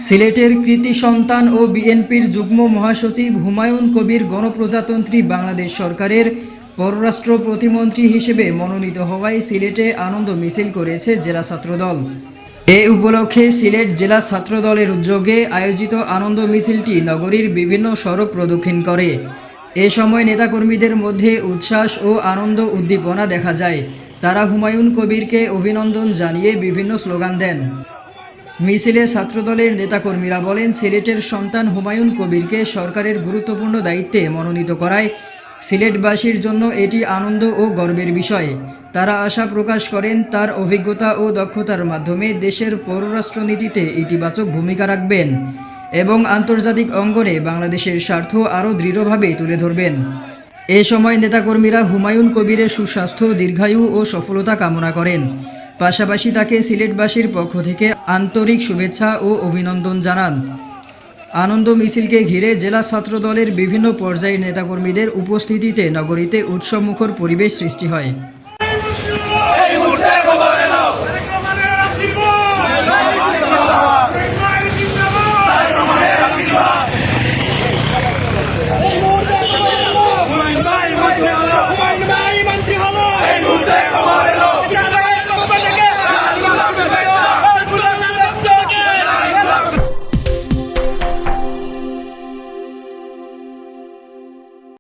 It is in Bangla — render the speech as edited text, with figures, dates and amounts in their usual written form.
সিলেটের কৃতি সন্তান ও বিএনপির যুগ্ম মহাসচিব হুমায়ুন কবির গণপ্রজাতন্ত্রী বাংলাদেশ সরকারের পররাষ্ট্র প্রতিমন্ত্রী হিসেবে মনোনীত হওয়ায় সিলেটে আনন্দ মিছিল করেছে জেলা ছাত্রদল। এ উপলক্ষে সিলেট জেলা ছাত্রদলের উদ্যোগে আয়োজিত আনন্দ মিছিলটি নগরীর বিভিন্ন সড়ক প্রদক্ষিণ করে। এ সময় নেতাকর্মীদের মধ্যে উচ্ছ্বাস ও আনন্দ উদ্দীপনা দেখা যায়। তারা হুমায়ুন কবিরকে অভিনন্দন জানিয়ে বিভিন্ন স্লোগান দেন। মিছিলে ছাত্রদলের নেতাকর্মীরা বলেন, সিলেটের সন্তান হুমায়ুন কবিরকে সরকারের গুরুত্বপূর্ণ দায়িত্বে মনোনীত করায় সিলেটবাসীর জন্য এটি আনন্দ ও গর্বের বিষয়। তারা আশা প্রকাশ করেন, তার অভিজ্ঞতা ও দক্ষতার মাধ্যমে দেশের পররাষ্ট্রনীতিতে ইতিবাচক ভূমিকা রাখবেন এবং আন্তর্জাতিক অঙ্গনে বাংলাদেশের স্বার্থ আরও দৃঢ়ভাবে তুলে ধরবেন। এ সময় নেতাকর্মীরা হুমায়ুন কবিরের সুস্বাস্থ্য, দীর্ঘায়ু ও সফলতা কামনা করেন। পাশাপাশি তাকে সিলেটবাসীর পক্ষ থেকে আন্তরিক শুভেচ্ছা ও অভিনন্দন জানান। আনন্দ মিছিলকে ঘিরে জেলা ছাত্রদলের বিভিন্ন পর্যায়ের নেতাকর্মীদের উপস্থিতিতে নগরীতে উৎসবমুখর পরিবেশ সৃষ্টি হয়।